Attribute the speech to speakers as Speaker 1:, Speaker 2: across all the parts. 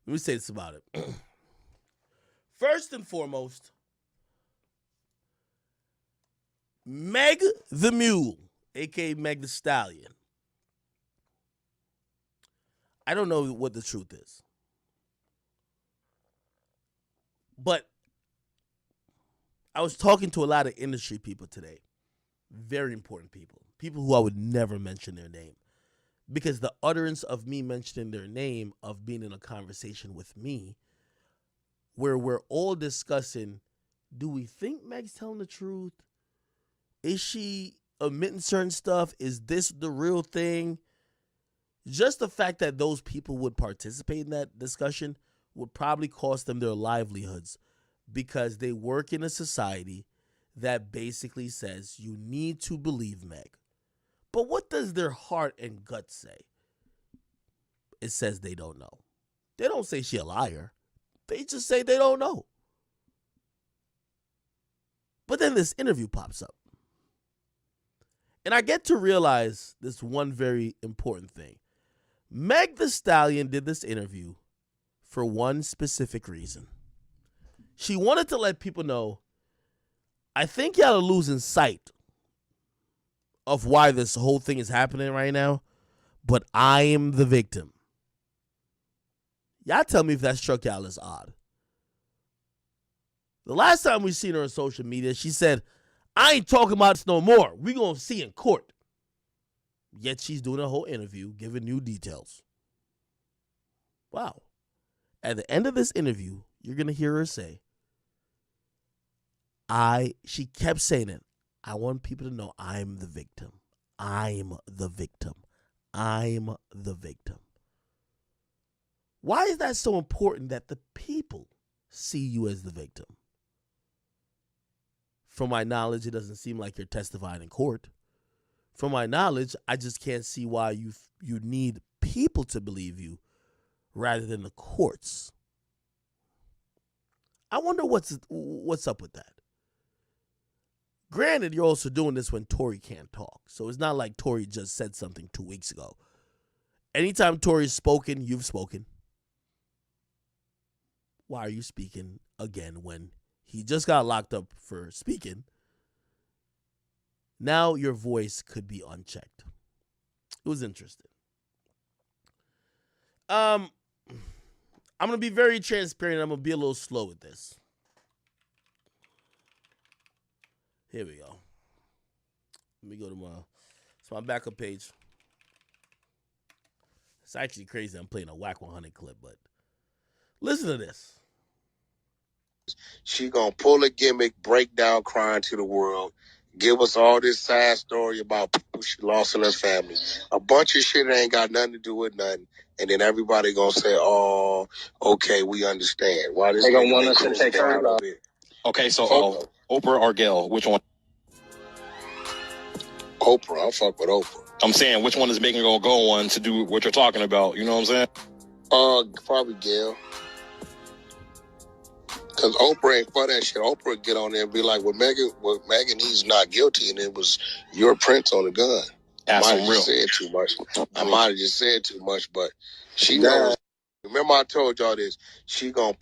Speaker 1: Let me say this about it. First and foremost, Meg the Mule, a.k.a. Meg Thee Stallion. I don't know what the truth is. But I was talking to a lot of industry people today. Very important people. People who I would never mention their name. Because the utterance of me mentioning their name, of being in a conversation with me, where we're all discussing, do we think Meg's telling the truth? Is she omitting certain stuff? Is this the real thing? Just the fact that those people would participate in that discussion would probably cost them their livelihoods, because they work in a society that basically says you need to believe Meg. But what does their heart and gut say? It says they don't know. They don't say she a liar. They just say they don't know. But then this interview pops up. And I get to realize this one very important thing. Meg Thee Stallion did this interview for one specific reason. She wanted to let people know, I think y'all are losing sight of why this whole thing is happening right now, but I am the victim. Y'all tell me if that struck y'all as odd. The last time we seen her on social media, she said, I ain't talking about this no more. We gonna see in court. Yet she's doing a whole interview, giving new details. Wow. At the end of this interview, you're gonna hear her say, she kept saying it, I want people to know I'm the victim. I'm the victim. I'm the victim. Why is that so important that the people see you as the victim? From my knowledge, it doesn't seem like you're testifying in court. From my knowledge, I just can't see why you need people to believe you rather than the courts. I wonder what's up with that. Granted, you're also doing this when Tory can't talk. So it's not like Tory just said something 2 weeks ago. Anytime Tory's spoken, you've spoken. Why are you speaking again when he just got locked up for speaking? Now your voice could be unchecked. It was interesting. I'm going to be very transparent. I'm going to be a little slow with this. Here we go. Let me go to my backup page. It's actually crazy. I'm playing a Whack 100 clip, but listen to this.
Speaker 2: She gonna pull a gimmick, break down crying to the world, give us all this sad story about people she lost in her family. A bunch of shit that ain't got nothing to do with nothing. And then everybody gonna say, oh, okay, we understand. Why this
Speaker 3: they gonna want
Speaker 2: nigga
Speaker 3: us to take her off.
Speaker 4: Okay, so Oprah or Gayle, which one?
Speaker 2: Oprah. I'll fuck with Oprah.
Speaker 4: I'm saying, which one is making her go on to do what you're talking about? You know what I'm saying?
Speaker 2: Probably Gayle. Because Oprah ain't for that shit. Oprah get on there and be like, well, Megan, he's not guilty, and it was your prints on the gun. I might have just said too much. But she knows. Remember I told y'all this. She gonna...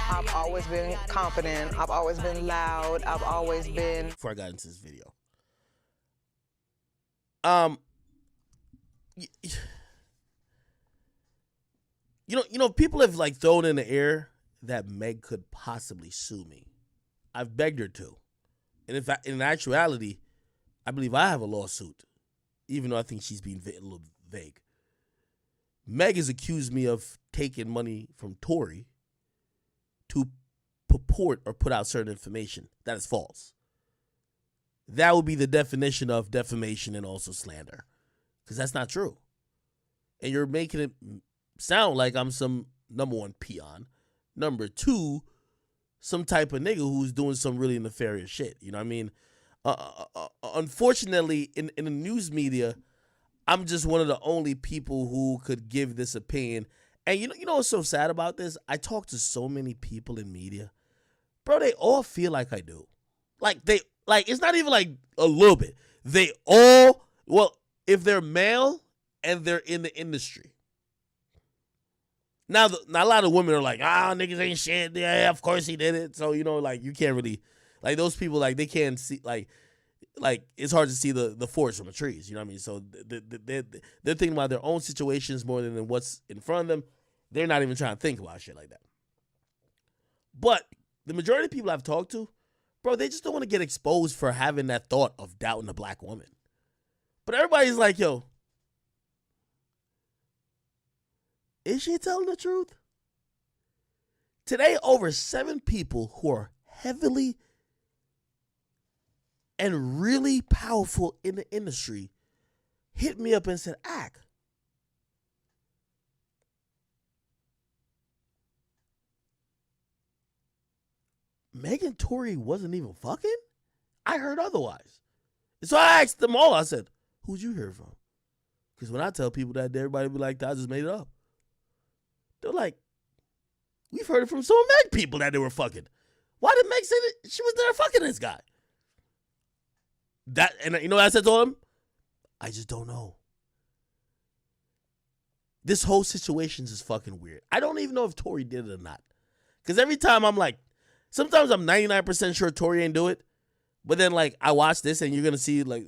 Speaker 5: I've always been confident. I've always been loud. I've always been...
Speaker 1: Before I got into this video. people have like thrown in the air that Meg could possibly sue me. I've begged her to. And in actuality, I believe I have a lawsuit, even though I think she's being a little vague. Meg has accused me of taking money from Tory to purport or put out certain information that is false. That would be the definition of defamation and also slander, because that's not true. And you're making it sound like I'm some, number one, peon. Number two, some type of nigga who's doing some really nefarious shit. You know what I mean? Unfortunately, in the news media, I'm just one of the only people who could give this opinion. And you know what's so sad about this? I talk to so many people in media. Bro, they all feel like I do. It's not even like a little bit. They all, if they're male and they're in the industry. Now a lot of women are like, niggas ain't shit. Yeah, of course he did it. So, you can't really, like, those people, like, they can't see, like it's hard to see the forest from the trees. You know what I mean? So they're thinking about their own situations more than what's in front of them. They're not even trying to think about shit like that. But the majority of people I've talked to, bro, they just don't want to get exposed for having that thought of doubting a black woman. But everybody's like, yo, is she telling the truth? Today, over 7 people who are heavily and really powerful in the industry hit me up and said, Ak, Meg and Tory wasn't even fucking? I heard otherwise. And so I asked them all, I said, who'd you hear from? Because when I tell people that, everybody be like, I just made it up. They're like, we've heard it from some Meg people that they were fucking. Why did Meg say that she was there fucking this guy? And you know what I said to him? I just don't know. This whole situation is fucking weird. I don't even know if Tory did it or not. Because every time I'm like, sometimes I'm 99% sure Tory ain't do it. But then, like, I watch this and you're going to see, like,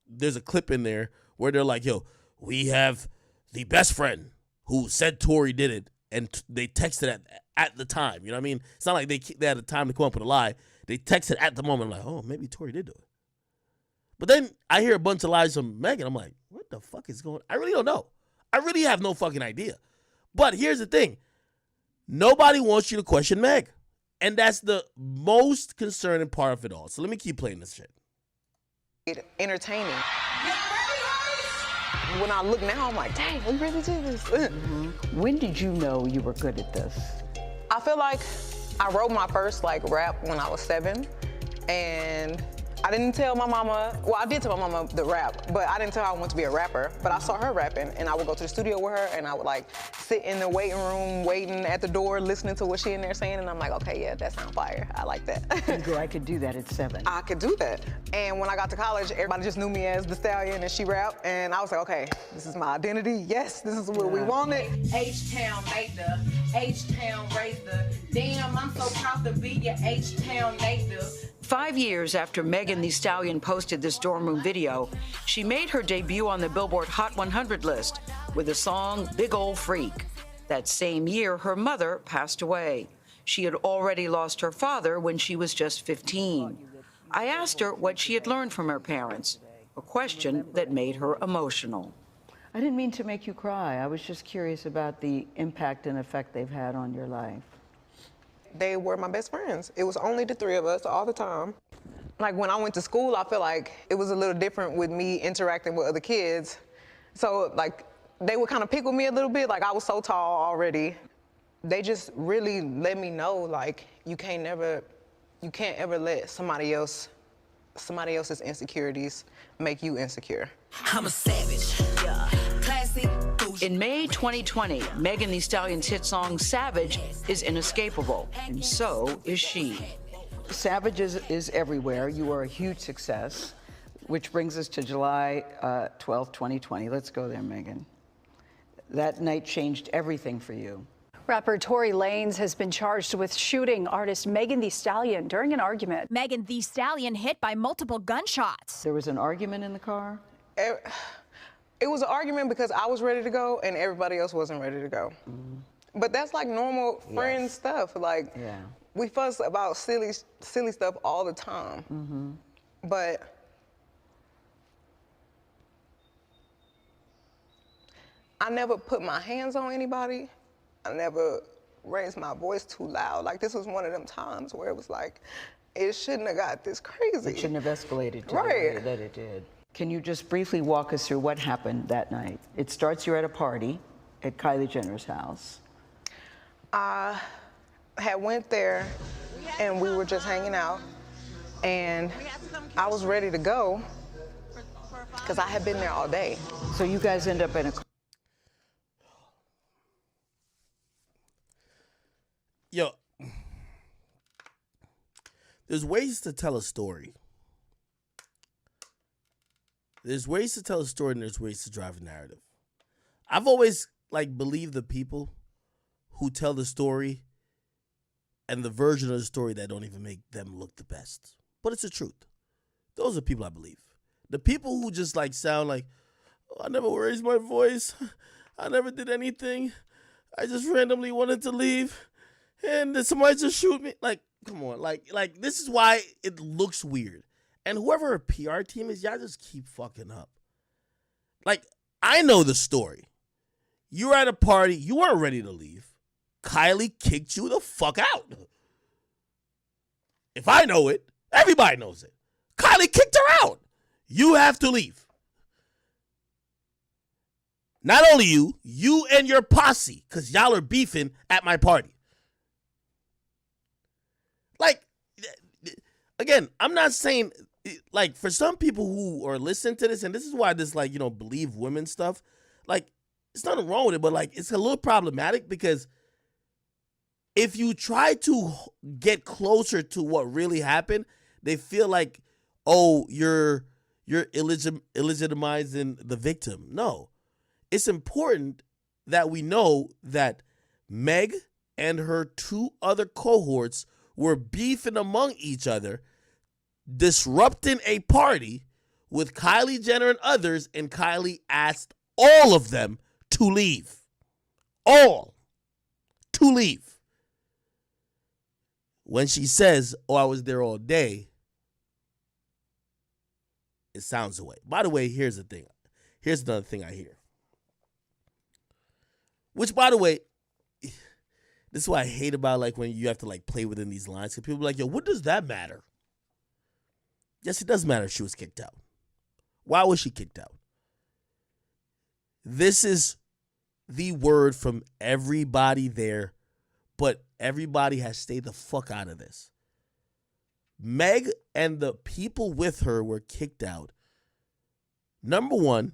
Speaker 1: there's a clip in there where they're like, yo, we have the best friend who said Tory did it. And they texted at the time. You know what I mean? It's not like they had the time to come up with a lie. They texted at the moment, like, oh, maybe Tory did do it. But then I hear a bunch of lies from Megan. I'm like, what the fuck is going on? I really don't know. I really have no fucking idea. But here's the thing. Nobody wants you to question Meg. And that's the most concerning part of it all. So let me keep playing this shit.
Speaker 5: Entertaining. When I look now, I'm like, dang, we really did this.
Speaker 3: Mm-hmm. When did you know you were good at this?
Speaker 5: I feel like I wrote my first rap when I was 7, and I didn't tell my mama, well, I did tell my mama the rap, but I didn't tell her I wanted to be a rapper. But I saw her rapping, and I would go to the studio with her, and I would sit in the waiting room, waiting at the door, listening to what she in there saying, and I'm like, okay, yeah, that sounds fire. I like that.
Speaker 3: You go, I could do that at 7.
Speaker 5: I could do that. And when I got to college, everybody just knew me as the Stallion, and she rapped, and I was like, okay, this is my identity. Yes, this is what we wanted.
Speaker 6: H-Town native, H-Town raised the. Damn, I'm so proud to be your H-Town native.
Speaker 7: 5 years after Meg Thee Stallion posted this dorm room video, she made her debut on the Billboard Hot 100 list with the song Big Ol' Freak. That same year, her mother passed away. She had already lost her father when she was just 15. I asked her what she had learned from her parents, a question that made her emotional.
Speaker 3: I didn't mean to make you cry. I was just curious about the impact and effect they've had on your life.
Speaker 5: They were my best friends. It was only the 3 of us all the time. When I went to school, I feel like it was a little different with me interacting with other kids. So they would kind of pick with me a little bit. I was so tall already. They just really let me know you can't ever let somebody else's insecurities make you insecure.
Speaker 6: I'm a savage, yeah. Classy.
Speaker 7: In May 2020, Meg Thee Stallion's hit song Savage is inescapable, and so is she.
Speaker 3: Savage is everywhere. You are a huge success, which brings us to July 12th, 2020. Let's go there, Megan. That night changed everything for you.
Speaker 8: Rapper Tory Lanez has been charged with shooting artist Meg Thee Stallion during an argument.
Speaker 9: Meg Thee Stallion hit by multiple gunshots.
Speaker 3: There was an argument in the car?
Speaker 5: It was an argument because I was ready to go and everybody else wasn't ready to go. But that's like normal friend stuff. Like, we fuss about silly stuff all the time. But I never put my hands on anybody. I never raised my voice too loud. Like, this was one of them times where it was like, it shouldn't have got this crazy.
Speaker 3: It shouldn't have escalated to the way that it did. Can you just briefly walk us through what happened that night? It starts, you're at a party at Kylie Jenner's house.
Speaker 5: I had went there and we were just hanging out, and I was ready to go because I had been there all day.
Speaker 3: So you guys end up in a car.
Speaker 1: Yo, there's ways to tell a story. There's ways to tell a story and there's ways to drive a narrative. I've always believed the people who tell the story and the version of the story that don't even make them look the best. But it's the truth. Those are people I believe. The people who just sound like, oh, I never raised my voice. I never did anything. I just randomly wanted to leave. And then somebody just shoot me. Come on. This is why it looks weird. And whoever her PR team is, y'all just keep fucking up. I know the story. You were at a party. You weren't ready to leave. Kylie kicked you the fuck out. If I know it, everybody knows it. Kylie kicked her out. You have to leave. Not only you and your posse, because y'all are beefing at my party. Again, I'm not saying, for some people who are listening to this, and this is why this, believe women stuff, it's nothing wrong with it, but, it's a little problematic because if you try to get closer to what really happened, they feel like, oh, you're illegitimizing the victim. No. It's important that we know that Meg and her two other cohorts were beefing among each other, disrupting a party with Kylie Jenner and others, and Kylie asked all of them to leave. All to leave. When she says, oh, I was there all day, it sounds away. By the way, here's the thing. Here's another thing I hear. Which, by the way, this is what I hate about when you have to play within these lines. Because people are like, yo, what does that matter? Yes, it does matter if she was kicked out. Why was she kicked out? This is the word from everybody there, but everybody has stayed the fuck out of this. Meg and the people with her were kicked out. Number one,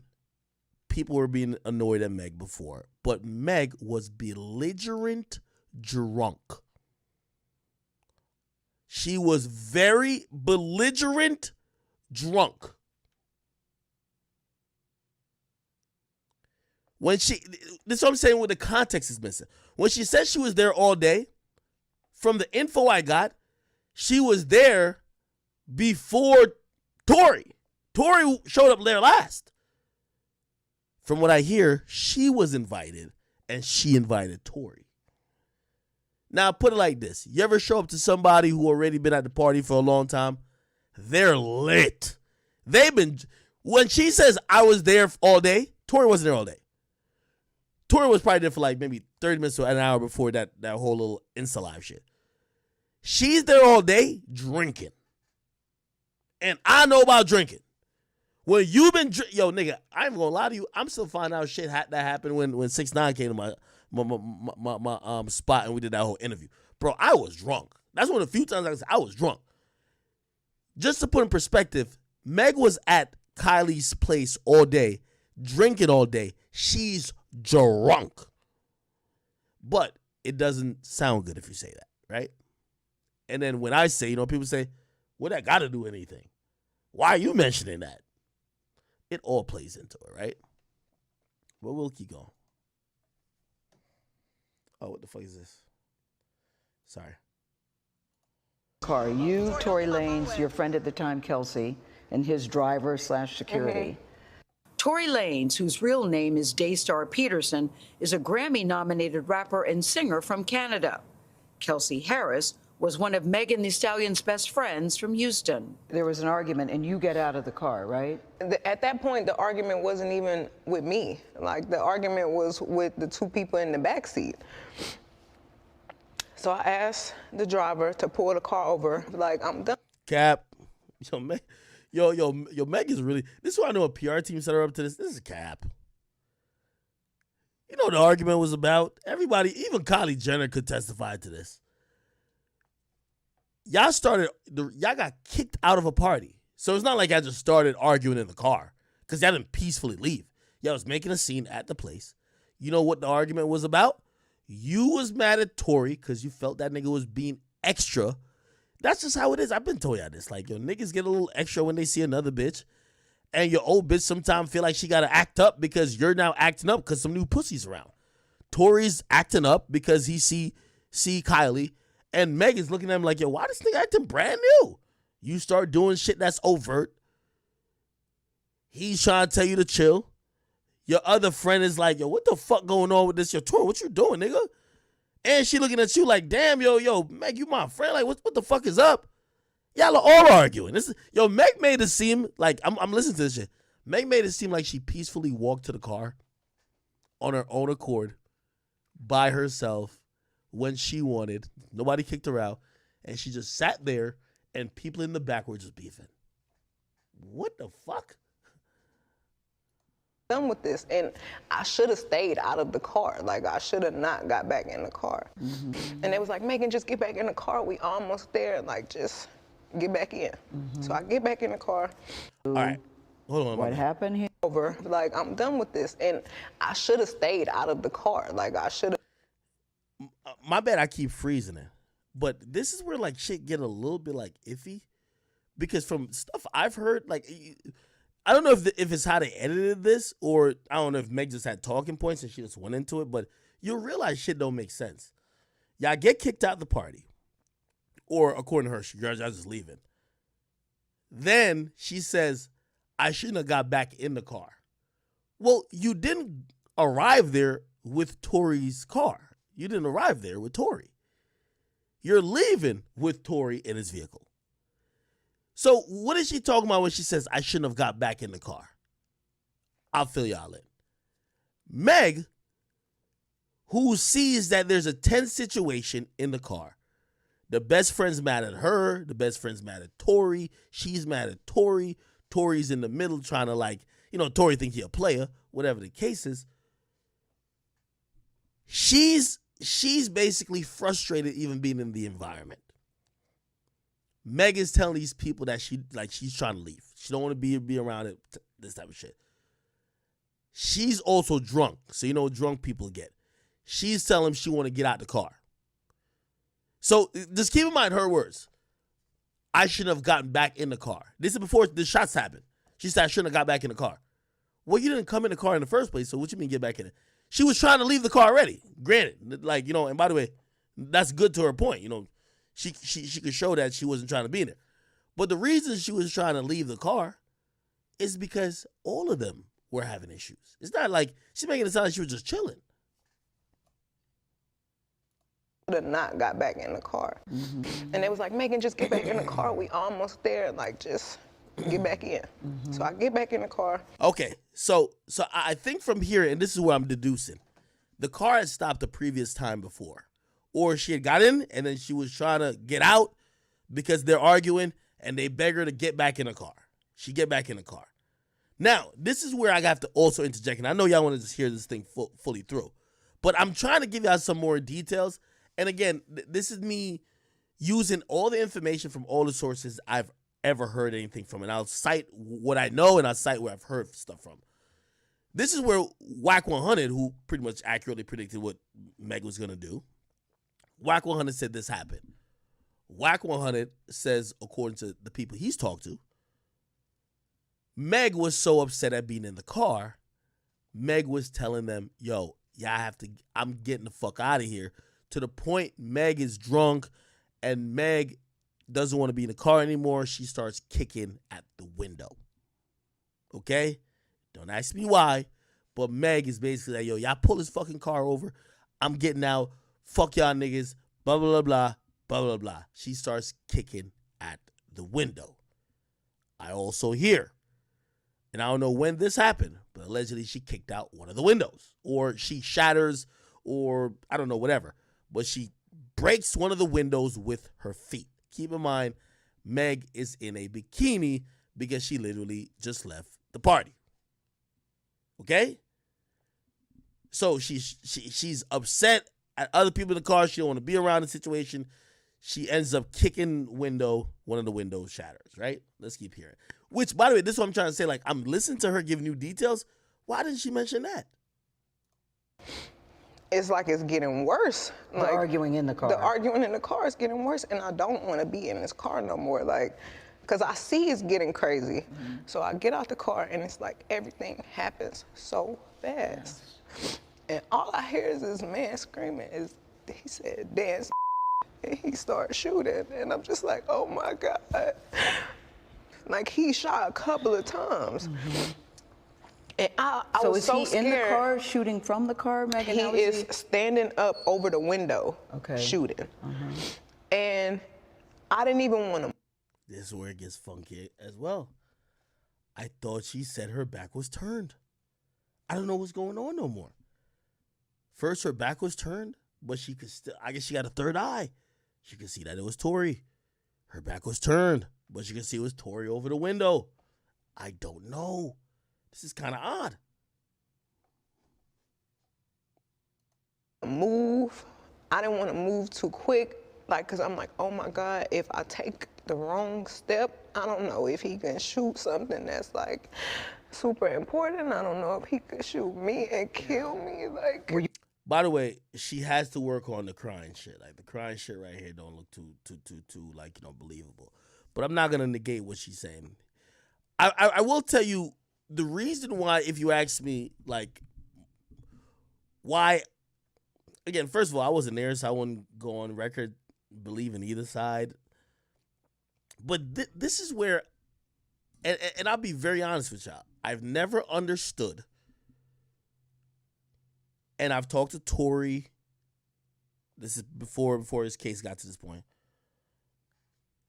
Speaker 1: people were being annoyed at Meg before, but Meg was belligerent drunk. She was very belligerent drunk. This is what I'm saying, with the context is missing. When she said she was there all day, from the info I got, she was there before Tory. Tory showed up there last. From what I hear, she was invited, and she invited Tory. Now, put it like this. You ever show up to somebody who already been at the party for a long time? They're lit. When she says, I was there all day, Tory wasn't there all day. Tory was probably there for maybe 30 minutes to an hour before that whole little Insta Live shit. She's there all day drinking. And I know about drinking. When you've been yo, nigga, I ain't gonna lie to you. I'm still finding out shit that happened when 6ix9ine came to my spot and we did that whole interview. Bro, I was drunk. That's one of the few times I was drunk. Just to put in perspective, Meg was at Kylie's place all day, drinking all day. She's drunk. But it doesn't sound good if you say that, right? And then when I say, people say, what that got to do with anything? Why are you mentioning that? It all plays into it, right? But we'll keep going. Oh, what the fuck is this? Sorry.
Speaker 3: Car, you, Tory Lanez, your friend at the time, Kelsey, and his driver / security.
Speaker 7: Tory Lanez, whose real name is Daystar Peterson, is a Grammy-nominated rapper and singer from Canada. Kelsey Harris was one of Megan Thee Stallion's best friends from Houston.
Speaker 3: There was an argument, and you get out of the car, right?
Speaker 5: At that point, the argument wasn't even with me. Like, the argument was with the two people in the back seat. So I asked the driver to pull the car over, like, I'm done.
Speaker 1: Cap. Yo, Meg is really, this is why I know a PR team set her up to this. This is cap. You know what the argument was about? Everybody, even Kylie Jenner could testify to this. Y'all got kicked out of a party. So it's not like I just started arguing in the car, because y'all didn't peacefully leave. Y'all was making a scene at the place. You know what the argument was about? You was mad at Tory because you felt that nigga was being extra. That's just how it is. I've been told y'all this. Like, yo, niggas get a little extra when they see another bitch. And your old bitch sometimes feel like she got to act up because you're now acting up because some new pussy's around. Tory's acting up because he see Kylie. And Meg is looking at him like, yo, why this nigga acting brand new? You start doing shit that's overt. He's trying to tell you to chill. Your other friend is like, yo, what the fuck going on with this? Your tour, what you doing, nigga? And she looking at you like, damn, yo, Meg, you my friend. Like, what the fuck is up? Y'all are all arguing. Meg made it seem like, I'm listening to this shit. Meg made it seem like she peacefully walked to the car on her own accord by herself when she wanted. Nobody kicked her out. And she just sat there and people in the back were just beefing. What the fuck?
Speaker 5: Done with this, and I should have stayed out of the car. Like, I should have not got back in the car. Mm-hmm. And they was like, Megan, just get back in the car. We almost there. Like, just get back in. Mm-hmm. So I get back in the car.
Speaker 1: All right. Hold on.
Speaker 3: What happened here?
Speaker 5: Over. Like, I'm done with this, and I should have stayed out of the car. Like, I should have.
Speaker 1: My bad, I keep freezing it. But this is where, like, shit get a little bit, like, iffy. Because from stuff I've heard, like, I don't know if it's how they edited this, or I don't know if Meg just had talking points and she just went into it, but you'll realize shit don't make sense. Y'all get kicked out the party. Or, according to her, y'all just leaving. Then she says, I shouldn't have got back in the car. Well, you didn't arrive there with Tory's car. You didn't arrive there with Tory. You're leaving with Tory in his vehicle. So what is she talking about when she says, I shouldn't have got back in the car? I'll fill y'all in. Meg, who sees that there's a tense situation in the car. The best friend's mad at her. The best friend's mad at Tory. She's mad at Tory. Tory's in the middle trying to, like, Tory think he a player, whatever the case is. She's basically frustrated even being in the environment. Meg is telling these people that she's trying to leave. She don't want to be around it, this type of shit. She's also drunk, so you know what drunk people get. She's telling him she want to get out the car. So just keep in mind her words. I shouldn't have gotten back in the car. This is before the shots happened. She said I shouldn't have got back in the car. Well, you didn't come in the car in the first place, so what you mean get back in it? She was trying to leave the car already. Granted, like, and by the way, that's good to her point. She could show that she wasn't trying to be in there. But the reason she was trying to leave the car is because all of them were having issues. It's not like she's making it sound like she was just chilling.
Speaker 5: Have not got back in the car. Mm-hmm. And they was like, Megan, just get back in the car. We almost there. Like, just get back in. Mm-hmm. So I get back in the car.
Speaker 1: Okay, so I think from here, and this is what I'm deducing, the car had stopped the previous time before. Or she had got in, and then she was trying to get out because they're arguing, and they beg her to get back in the car. She get back in the car. Now, this is where I have to also interject, and I know y'all want to just hear this thing fully through. But I'm trying to give y'all some more details. And again, this is me using all the information from all the sources I've ever heard anything from. And I'll cite what I know, and I'll cite where I've heard stuff from. This is where Whack 100, who pretty much accurately predicted what Meg was going to do, Whack 100 said this happened. Whack 100 says, according to the people he's talked to, Meg was so upset at being in the car, Meg was telling them, yo, I'm getting the fuck out of here. To the point Meg is drunk and Meg doesn't want to be in the car anymore. She starts kicking at the window. Okay? Don't ask me why, but Meg is basically like, yo, y'all pull this fucking car over. I'm getting out. Fuck y'all niggas. Blah, blah, blah, blah, blah, blah, blah. She starts kicking at the window. I also hear, and I don't know when this happened, but allegedly she kicked out one of the windows, or she shatters, or I don't know, whatever. But she breaks one of the windows with her feet. Keep in mind, Meg is in a bikini because she literally just left the party. Okay? So she's upset at other people in the car. She don't want to be around the situation. She ends up kicking one of the windows shatters, right? Let's keep hearing. Which, by the way, this is what I'm trying to say. Like, I'm listening to her giving you details. Why didn't she mention that?
Speaker 5: It's like it's getting worse.
Speaker 3: The arguing in the car.
Speaker 5: The arguing in the car is getting worse, and I don't want to be in this car no more. Like, because I see it's getting crazy. Mm-hmm. So I get out the car, and it's like everything happens so fast. Yes. And all I hear is this man screaming. He said, dance. And he started shooting, and I'm just like, oh my God. Like, he shot a couple of times. Mm-hmm. And I was so
Speaker 3: is he
Speaker 5: scared.
Speaker 3: in the car shooting from the car, Megan?
Speaker 5: He is standing up over the window, shooting. Mm-hmm. And I didn't even want to.
Speaker 1: This is where it gets funky as well. I thought she said her back was turned. I don't know what's going on no more. First, her back was turned, but she could still, I guess she got a third eye. She could see that it was Tori. Her back was turned, but she could see it was Tori over the window. I don't know. This is kind of odd.
Speaker 5: Move. I didn't want to move too quick, like, because I'm like, oh my God, if I take the wrong step, I don't know if he can shoot something that's like super important. I don't know if he could shoot me and kill me. Like,
Speaker 1: by the way, she has to work on the crying shit. Like, the crying shit right here don't look too like, believable. But I'm not gonna negate what she's saying. I will tell you the reason why, if you ask me, like, why. Again, first of all, I wasn't there, so I wouldn't go on record believing either side. But this is where, and I'll be very honest with y'all, I've never understood. And I've talked to Tori. This is before his case got to this point.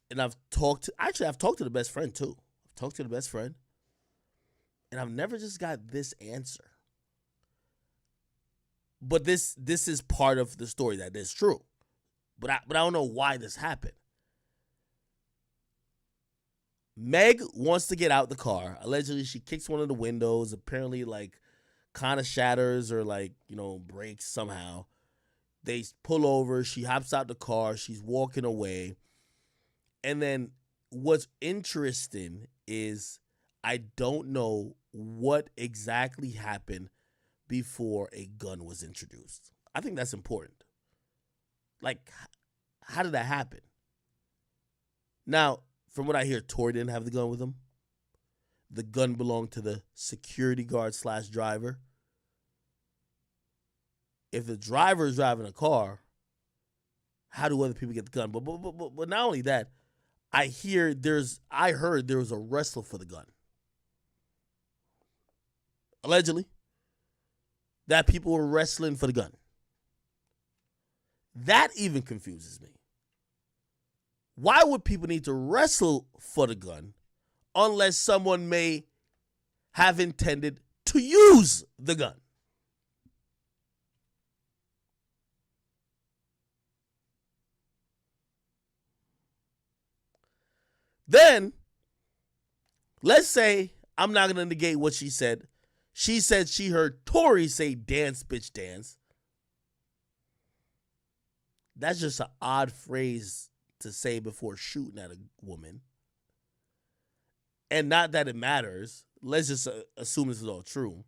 Speaker 1: And I've talked to the best friend too. I've talked to the best friend. And I've never just got this answer. But this is part of the story that is true. But I don't know why this happened. Meg wants to get out the car. Allegedly, she kicks one of the windows. Apparently, like, kind of shatters or, like, breaks somehow. They pull over. She hops out the car. She's walking away. And then what's interesting is I don't know what exactly happened before a gun was introduced. I think that's important. Like, how did that happen? Now, from what I hear, Tori didn't have the gun with him. The gun belonged to the security guard / driver. If the driver is driving a car, how do other people get the gun? But not only that, I heard there was a wrestle for the gun. Allegedly. That people were wrestling for the gun. That even confuses me. Why would people need to wrestle for the gun unless someone may have intended to use the gun? Then, let's say, I'm not going to negate what she said. She said she heard Tori say, dance, bitch, dance. That's just an odd phrase to say before shooting at a woman. And not that it matters. Let's just assume this is all true.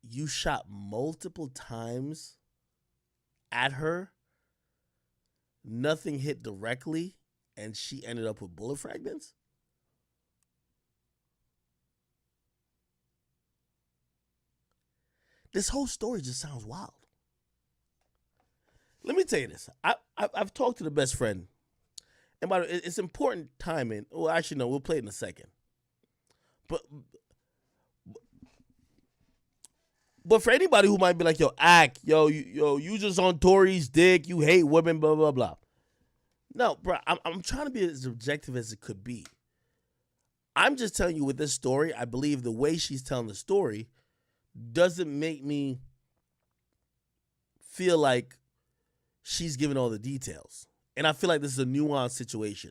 Speaker 1: You shot multiple times at her. Nothing hit directly. And she ended up with bullet fragments? This whole story just sounds wild. Let me tell you this. I've talked to the best friend, And by the way, it's important timing. Well, actually, no, we'll play it in a second. But for anybody who might be like, yo, you just on Tory's dick, you hate women, blah, blah, blah. No, bro, I'm trying to be as objective as it could be. I'm just telling you with this story, I believe the way she's telling the story doesn't make me feel like she's giving all the details. And I feel like this is a nuanced situation.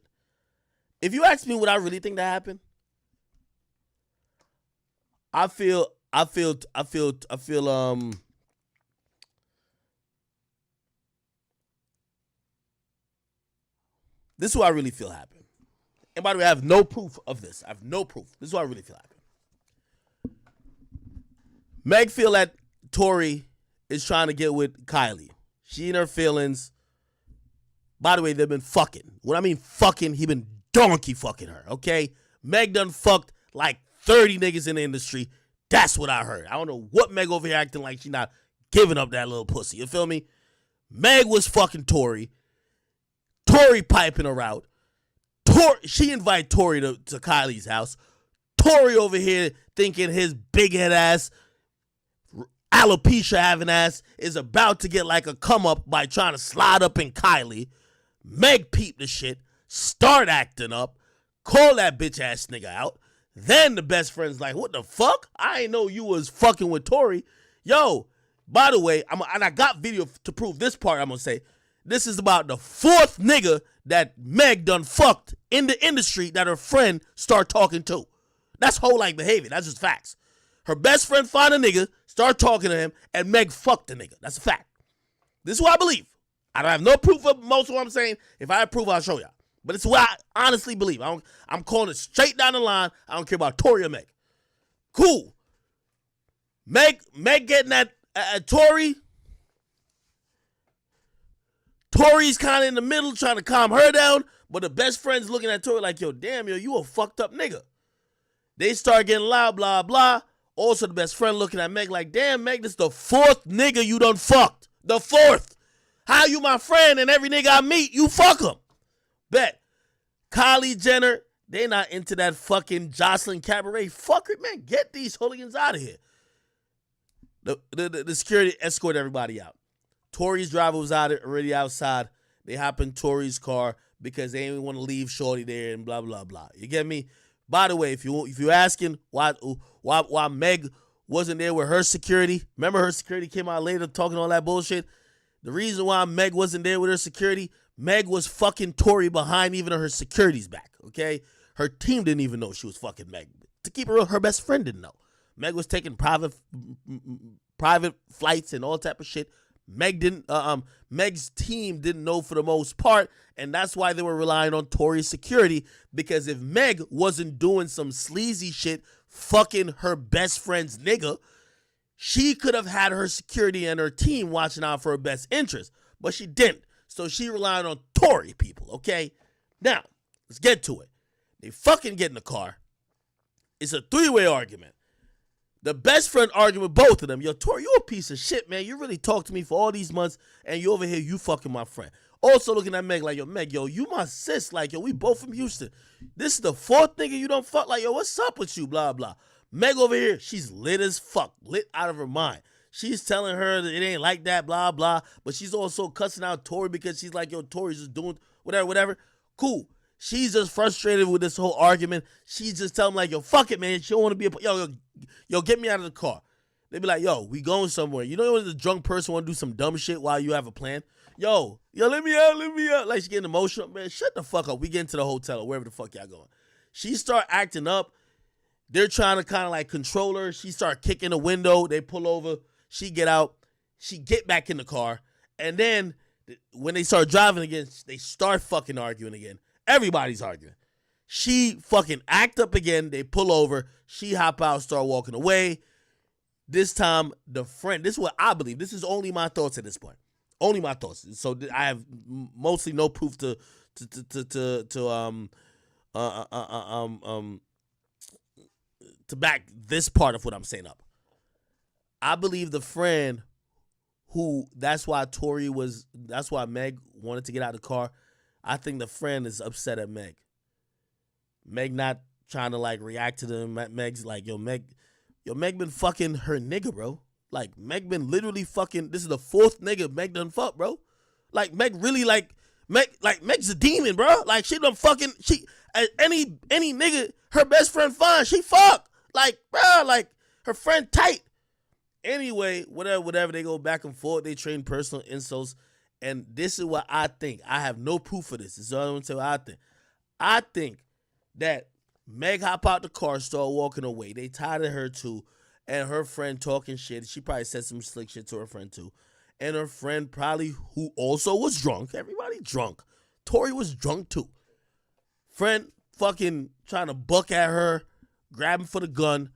Speaker 1: If you ask me what I really think that happened, I feel this is what I really feel happened. And by the way, I have no proof of this. I have no proof. This is what I really feel happened. Meg feel that Tory is trying to get with Kylie. She in her feelings. By the way, they've been fucking. When I mean fucking, he been donkey fucking her, okay? Meg done fucked like 30 niggas in the industry. That's what I heard. I don't know what Meg over here acting like she not giving up that little pussy. You feel me? Meg was fucking Tory. Tory piping her out. She invited Tory to Kylie's house. Tory over here thinking his big head ass, alopecia having ass is about to get like a come up by trying to slide up in Kylie. Meg peeped the shit, start acting up, call that bitch ass nigga out. Then the best friend's like, what the fuck? I ain't know you was fucking with Tory. Yo, by the way, and I got video to prove this part. I'm gonna say this is about the fourth nigga that Meg done fucked in the industry that her friend start talking to. That's whole like behavior. That's just facts. Her best friend find a nigga, start talking to him, and Meg fucked the nigga. That's a fact. This is what I believe. I don't have no proof of most of what I'm saying. If I have proof, I'll show y'all. But it's what I honestly believe. I'm calling it straight down the line. I don't care about Tory or Meg. Cool. Meg getting that Tory. Tory's kind of in the middle trying to calm her down, but the best friend's looking at Tory like, yo, damn, yo, you a fucked up nigga. They start getting loud, blah, blah. Also, the best friend looking at Meg like, damn, Meg, this is the fourth nigga you done fucked. The fourth. How you my friend and every nigga I meet, you fuck him. Bet. Kylie Jenner, they not into that fucking Jocelyn Cabaret. Fuck it, man. Get these hooligans out of here. The security escort everybody out. Tory's driver was already outside. They hop in Tory's car because they didn't want to leave Shorty there and blah, blah, blah. You get me? By the way, if you're asking why Meg wasn't there with her security, remember her security came out later talking all that bullshit? The reason why Meg wasn't there with her security, Meg was fucking Tory behind even her security's back, okay? Her team didn't even know she was fucking Meg. To keep it real, her best friend didn't know. Meg was taking private flights and all type of shit. Meg's team didn't know for the most part, and that's why they were relying on Tory's security, because if Meg wasn't doing some sleazy shit, fucking her best friend's nigga, she could have had her security and her team watching out for her best interest, but she didn't. So she relied on Tory people, okay? Now, let's get to it. They fucking get in the car. It's a three-way argument. The best friend arguing with both of them. Yo, Tory, you a piece of shit, man. You really talked to me for all these months, and you over here, you fucking my friend. Also looking at Meg like, yo, Meg, yo, you my sis. Like, yo, we both from Houston. This is the fourth nigga you don't fuck. Like, yo, what's up with you? Blah, blah. Meg over here, she's lit as fuck. Lit out of her mind. She's telling her that it ain't like that, blah, blah. But she's also cussing out Tory because she's like, yo, Tory's just doing whatever. Cool. She's just frustrated with this whole argument. She's just telling him like, yo, fuck it, man. She don't want to be yo, get me out of the car. They be like, yo, we going somewhere. You know when the drunk person want to do some dumb shit while you have a plan? Yo, let me out. Like she getting emotional. Man, shut the fuck up. We get into the hotel or wherever the fuck y'all going. She start acting up. They're trying to kind of like control her. She start kicking the window. They pull over. She get out. She get back in the car. And then when they start driving again, they start fucking arguing again. Everybody's arguing. She fucking act up again. They pull over. She hop out, start walking away. This time, the friend, this is what I believe. This is only my thoughts at this point. Only my thoughts. So I have mostly no proof to back this part of what I'm saying up. I believe the friend that's why Meg wanted to get out of the car. I think the friend is upset at Meg. Meg not trying to like react to them. Meg's like, Meg been fucking her nigga, bro. Like, Meg been literally fucking, this is the 4th nigga Meg done fuck, bro. Like, Meg really Meg's a demon, bro. Like, she done fucking, any nigga, her best friend fine, she fuck. Like, bro, like, her friend tight. Anyway, whatever, they go back and forth, they train personal insults, and this is what I think. I have no proof for this. This is all I'm gonna tell you what I think. I think that Meg hop out the car, start walking away. They tired of her too, and her friend talking shit. She probably said some slick shit to her friend too. And her friend probably, who also was drunk. Everybody drunk. Tori was drunk too. Friend fucking trying to buck at her, grabbing for the gun.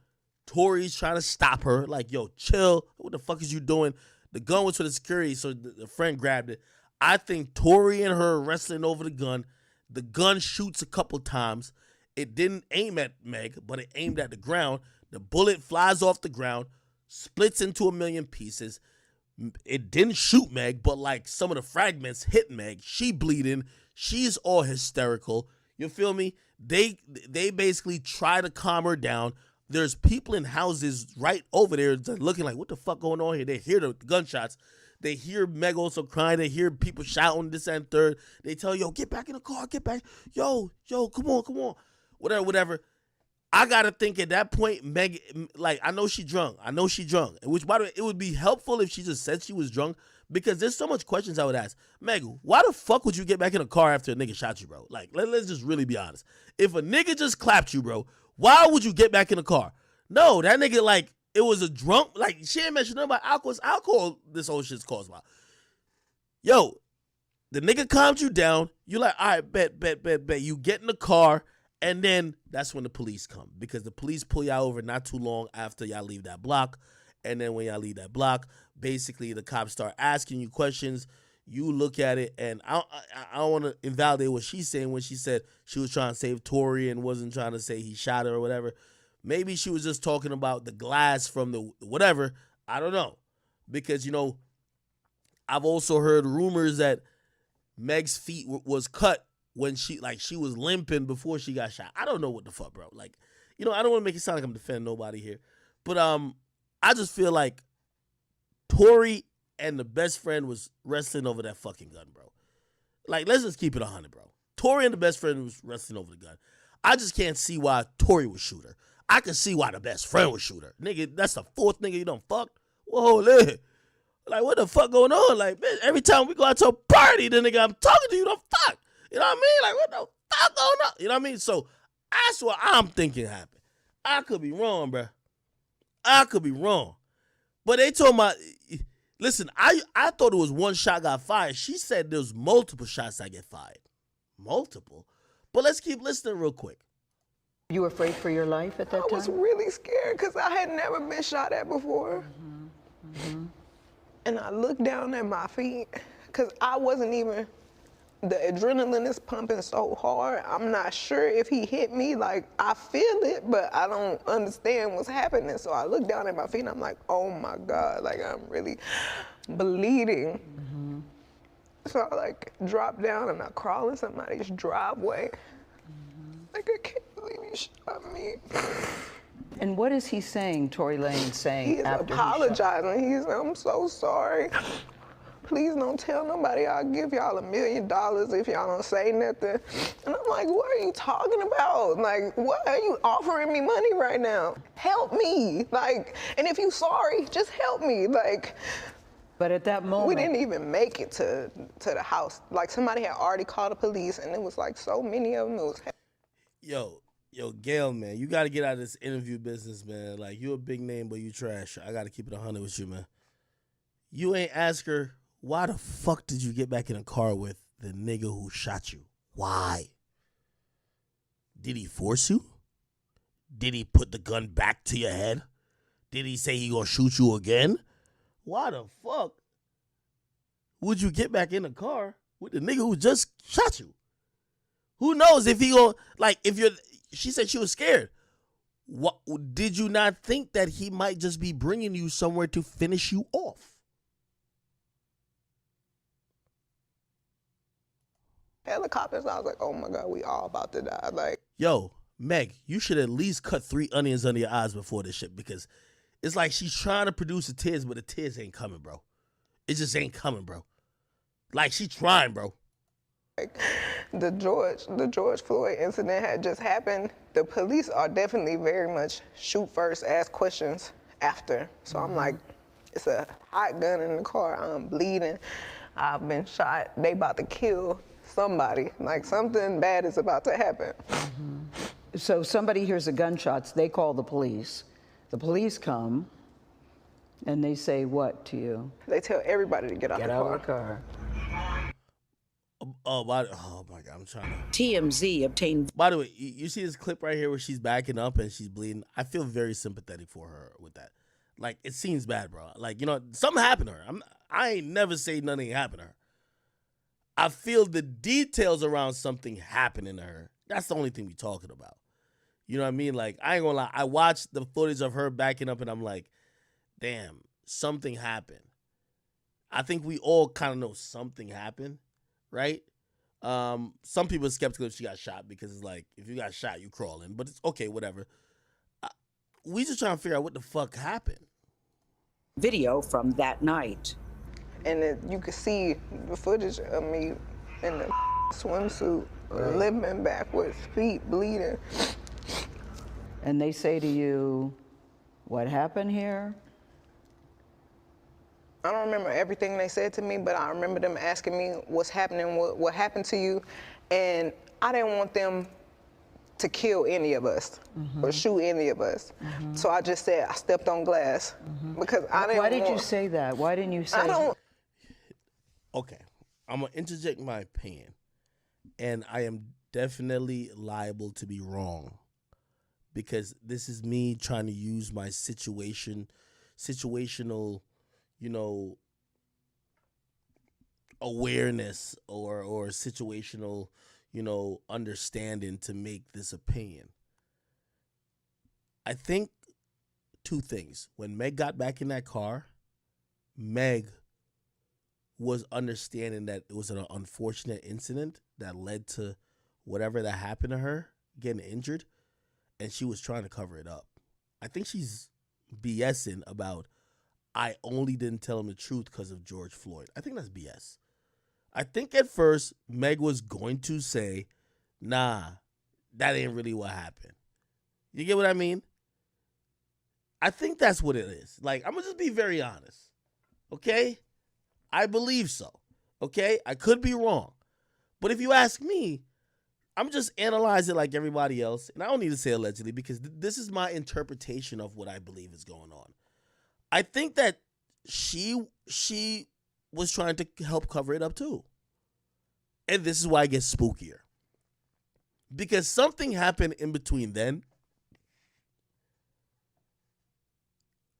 Speaker 1: Tori's trying to stop her. Like, yo, chill. What the fuck is you doing? The gun was for the security, so the friend grabbed it. I think Tori and her are wrestling over the gun. The gun shoots a couple times. It didn't aim at Meg, but it aimed at the ground. The bullet flies off the ground, splits into a million pieces. It didn't shoot Meg, but like some of the fragments hit Meg. She bleeding. She's all hysterical. You feel me? They basically try to calm her down. There's people in houses right over there looking like, what the fuck going on here? They hear the gunshots. They hear Meg also crying. They hear people shouting this and third. They tell, yo, get back in the car. Get back. Yo, come on. Whatever. I got to think at that point, Meg, like, I know she drunk. Which, by the way, it would be helpful if she just said she was drunk, because there's so much questions I would ask. Meg, why the fuck would you get back in the car after a nigga shot you, bro? Like, let's just really be honest. If a nigga just clapped you, bro, why would you get back in the car? No, that nigga, like, it was a drunk, like, she ain't mentioned nothing about alcohol. It's alcohol this whole shit's caused by. Yo, the nigga calmed you down. You like, all right, bet. You get in the car, and then that's when the police come, because the police pull y'all over not too long after y'all leave that block. And then when y'all leave that block, basically the cops start asking you questions. You look at it, and I don't want to invalidate what she's saying when she said she was trying to save Tori and wasn't trying to say he shot her or whatever. Maybe she was just talking about the glass from the whatever. I don't know. Because, you know, I've also heard rumors that Meg's feet was cut when she was limping before she got shot. I don't know what the fuck, bro. Like, you know, I don't want to make it sound like I'm defending nobody here. But I just feel like Tori and the best friend was wrestling over that fucking gun, bro. Like, let's just keep it 100, bro. Tori and the best friend was wrestling over the gun. I just can't see why Tori would shoot her. I can see why the best friend would shoot her. Nigga, that's the 4th nigga you done fucked. Whoa, man. Like, what the fuck going on? Like, man, every time we go out to a party, the nigga I'm talking to, you done fuck. You know what I mean? Like, what the fuck going on? You know what I mean? So, that's what I'm thinking happened. I could be wrong, bro. I could be wrong. But they told my... Listen, I thought it was one shot got fired. She said there's multiple shots that get fired. Multiple? But let's keep listening real quick.
Speaker 3: You were afraid for your life at that time?
Speaker 5: I was really scared because I had never been shot at before. And I looked down at my feet because I wasn't even... The adrenaline is pumping so hard. I'm not sure if he hit me. Like, I feel it, but I don't understand what's happening. So I look down at my feet and I'm like, oh my God, like I'm really bleeding. So I like drop down and I crawl in somebody's driveway. Like, I can't believe you shot me.
Speaker 3: And what is he saying, Tory Lanez saying
Speaker 5: He's
Speaker 3: after
Speaker 5: apologizing. He's, I'm so sorry. Please don't tell nobody. I'll give y'all $1 million if y'all don't say nothing. And I'm like, what are you talking about? Like, what are you offering me money right now? Help me. Like, and if you sorry, just help me. Like,
Speaker 3: but at that moment,
Speaker 5: we didn't even make it to the house. Like, somebody had already called the police, and it was like so many of them. It was...
Speaker 1: Yo, Gayle, man, you got to get out of this interview business, man. Like, you a big name, but you trash. I got to keep it 100 with you, man. You ain't ask her, why the fuck did you get back in a car with the nigga who shot you? Why? Did he force you? Did he put the gun back to your head? Did he say he gonna shoot you again? Why the fuck would you get back in the car with the nigga who just shot you? Who knows if he gonna, like, if you're, she said she was scared. What, did you not think that he might just be bringing you somewhere to finish you off?
Speaker 5: helicopters. I was like, oh my God, we all about to die. Like,
Speaker 1: Yo, Meg, you should at least cut 3 onions under your eyes before this shit, because it's like she's trying to produce the tears, but the tears ain't coming, bro. It just ain't coming, bro. Like, she trying, bro.
Speaker 5: the George Floyd incident had just happened. The police are definitely very much shoot first, ask questions after. So I'm like, it's a hot gun in the car. I'm bleeding. I've been shot. They about to kill somebody. Like, something bad is about to happen.
Speaker 3: So somebody hears the gunshots, they call the police. The police come, and they say what to you?
Speaker 5: They tell everybody to get out
Speaker 3: Get
Speaker 5: the
Speaker 3: out
Speaker 5: car.
Speaker 3: of the car.
Speaker 1: Oh my God, I'm trying to.
Speaker 7: TMZ obtained.
Speaker 1: By the way, you see this clip right here where she's backing up and she's bleeding? I feel very sympathetic for her with that. Like, it seems bad, bro. Like, you know, something happened to her. I ain't never say nothing happened to her. I feel the details around something happening to her. That's the only thing we talking about. You know what I mean? Like, I ain't gonna lie. I watched the footage of her backing up and I'm like, damn, something happened. I think we all kind of know something happened, right? Some people are skeptical if she got shot because it's like, if you got shot, you crawling. But it's okay, whatever. We just trying to figure out what the fuck happened.
Speaker 7: Video from that night.
Speaker 5: And you could see the footage of me in the swimsuit, limping backwards, feet bleeding.
Speaker 3: And they say to you, what happened here?
Speaker 5: I don't remember everything they said to me, but I remember them asking me what's happening, what happened to you. And I didn't want them to kill any of us or shoot any of us. So I just said I stepped on glass because I didn't
Speaker 3: Why did you say that? Why didn't you say
Speaker 5: I don't.
Speaker 1: Okay, I'm going to interject my opinion. And I am definitely liable to be wrong, because this is me trying to use my situational, you know, awareness or situational, you know, understanding to make this opinion. I think 2 things. When Meg got back in that car, Meg was understanding that it was an unfortunate incident that led to whatever that happened to her getting injured, and she was trying to cover it up. I think she's BSing about, I only didn't tell him the truth because of George Floyd. I think that's BS. I think at first Meg was going to say, nah, that ain't really what happened. You get what I mean? I think that's what it is. Like, I'm going to just be very honest. Okay? I believe so. Okay? I could be wrong. But if you ask me, I'm just analyzing like everybody else. And I don't need to say allegedly, because this is my interpretation of what I believe is going on. I think that she was trying to help cover it up too. And this is why it gets spookier. Because something happened in between then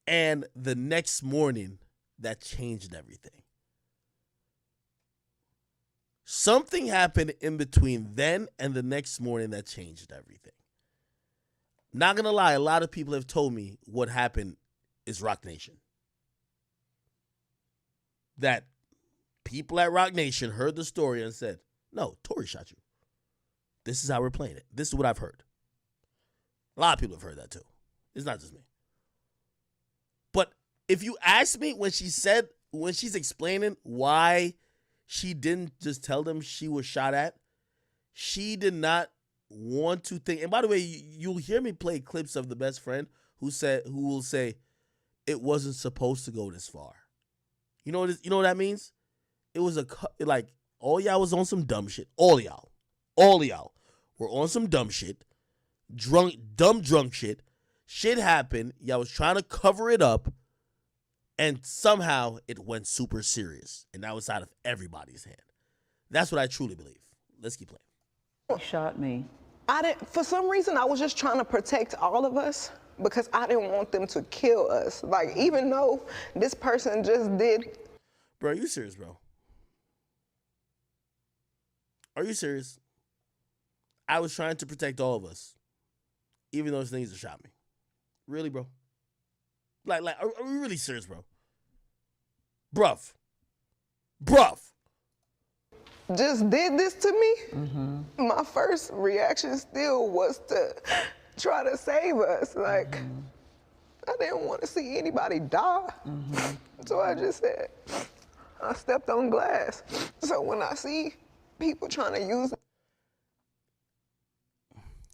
Speaker 1: and the next morning that changed everything. Something happened in between then and the next morning that changed everything. Not gonna lie, a lot of people have told me what happened is Rock Nation. That people at Rock Nation heard the story and said, no, Tory shot you. This is how we're playing it. This is what I've heard. A lot of people have heard that too. It's not just me. But if you ask me when she's explaining why she didn't just tell them she was shot at, she did not want to think. And by the way, you'll hear me play clips of the best friend who will say it wasn't supposed to go this far. You know what that means? It was like all y'all was on some dumb shit. All y'all were on some dumb shit, drunk shit. Shit happened. Y'all was trying to cover it up, and somehow it went super serious, and that was out of everybody's hand. That's what I truly believe. Let's keep playing.
Speaker 3: He shot me.
Speaker 5: For some reason, I was just trying to protect all of us because I didn't want them to kill us. Like, even though this person just did.
Speaker 1: Bro, are you serious, bro? Are you serious? I was trying to protect all of us, even though those things that shot me. Really, bro? Like, are we really serious, bro? Bruv.
Speaker 5: just did this to me, my first reaction still was to try to save us. Like, I didn't want to see anybody die. So I just said, I stepped on glass. So when I see people trying to use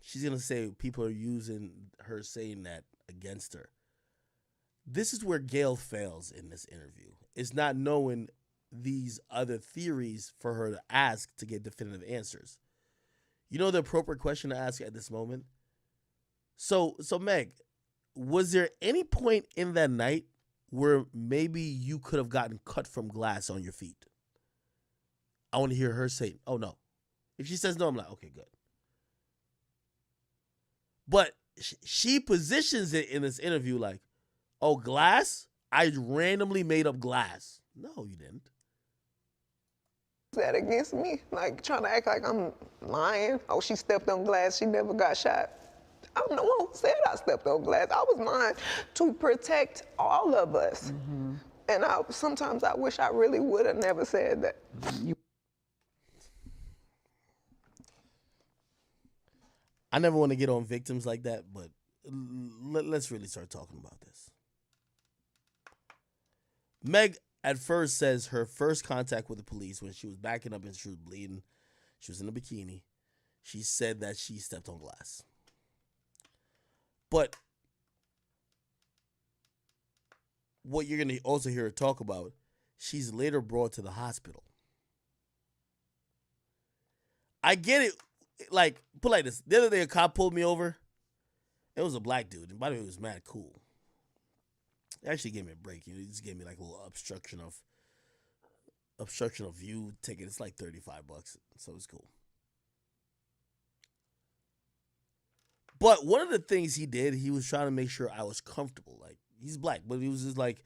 Speaker 1: She's going to say people are using her saying that against her. This is where Gayle fails in this interview. It's not knowing these other theories for her to ask to get definitive answers. You know the appropriate question to ask at this moment? So Meg, was there any point in that night where maybe you could have gotten cut from glass on your feet? I want to hear her say, oh, no. If she says no, I'm like, okay, good. But she positions it in this interview like, oh, glass? I randomly made up glass. No, you didn't.
Speaker 5: that against me, like trying to act like I'm lying. Oh, she stepped on glass, she never got shot. I'm the one who said I stepped on glass. I was lying to protect all of us. And sometimes I wish I really would have never said that.
Speaker 1: I never want to get on victims like that, but let's really start talking about this. Meg at first says her first contact with the police when she was backing up and she was bleeding, she was in a bikini, she said that she stepped on glass. But what you're going to also hear her talk about, she's later brought to the hospital. I get it. Like, put like this. The other day, a cop pulled me over. It was a black dude. And by the way, it was mad cool. He actually gave me a break. He just gave me like a little obstruction of view ticket. It's like $35. So it's cool. But one of the things he did, he was trying to make sure I was comfortable. Like, he's black, but he was just like,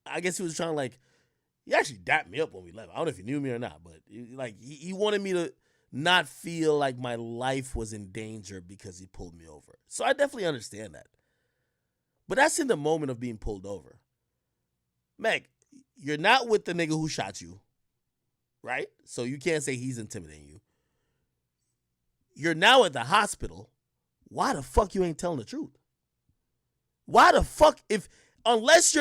Speaker 1: I guess he was trying to like, he actually dapped me up when we left. I don't know if he knew me or not, but he wanted me to not feel like my life was in danger because he pulled me over. So I definitely understand that. But that's in the moment of being pulled over. Meg, you're not with the nigga who shot you, right? So you can't say he's intimidating you. You're now at the hospital. Why the fuck you ain't telling the truth? Why the fuck, unless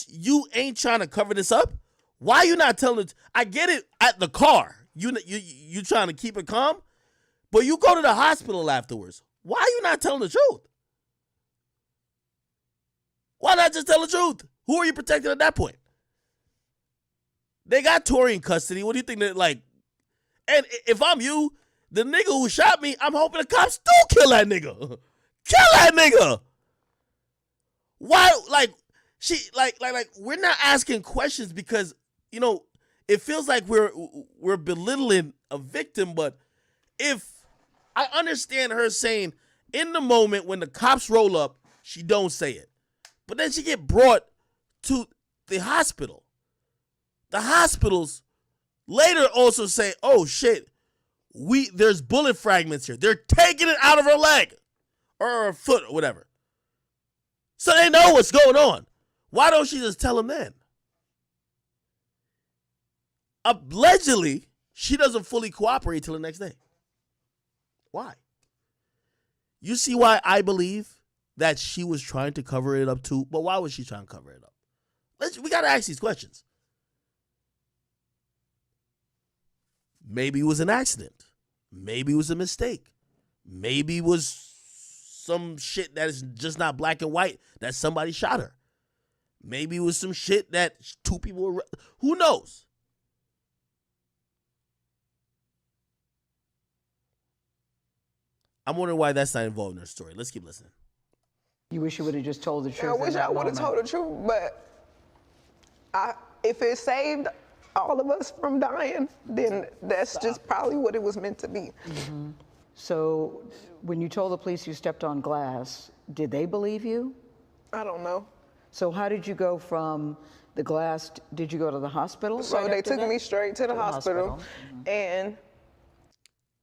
Speaker 1: you ain't trying to cover this up, why you not telling it? I get it at the car. You trying to keep it calm, but you go to the hospital afterwards. Why you not telling the truth? Why not just tell the truth? Who are you protecting at that point? They got Tory in custody. What do you think that like? And if I'm you, the nigga who shot me, I'm hoping the cops do kill that nigga. Kill that nigga. Why? Like we're not asking questions because it feels like we're belittling a victim. But if I understand her saying in the moment when the cops roll up, she don't say it, but then she get brought to the hospital. The hospitals later also say, "Oh shit, there's bullet fragments here. They're taking it out of her leg or her foot or whatever." So they know what's going on. Why don't she just tell them then? Allegedly, she doesn't fully cooperate till the next day. Why? You see why I believe that she was trying to cover it up too, but why was she trying to cover it up? We got to ask these questions. Maybe it was an accident. Maybe it was a mistake. Maybe it was some shit that is just not black and white that somebody shot her. Maybe it was some shit that two people were... Who knows? I'm wondering why that's not involved in her story. Let's keep listening.
Speaker 3: You wish you would have just told the truth.
Speaker 5: I wish I would have told the truth, but if it saved all of us from dying, then that's just probably what it was meant to be.
Speaker 3: Mm-hmm. So when you told the police you stepped on glass, did they believe you?
Speaker 5: I don't know.
Speaker 3: So how did you go from the glass, did you go to the hospital?
Speaker 5: So they took me straight to the hospital. And...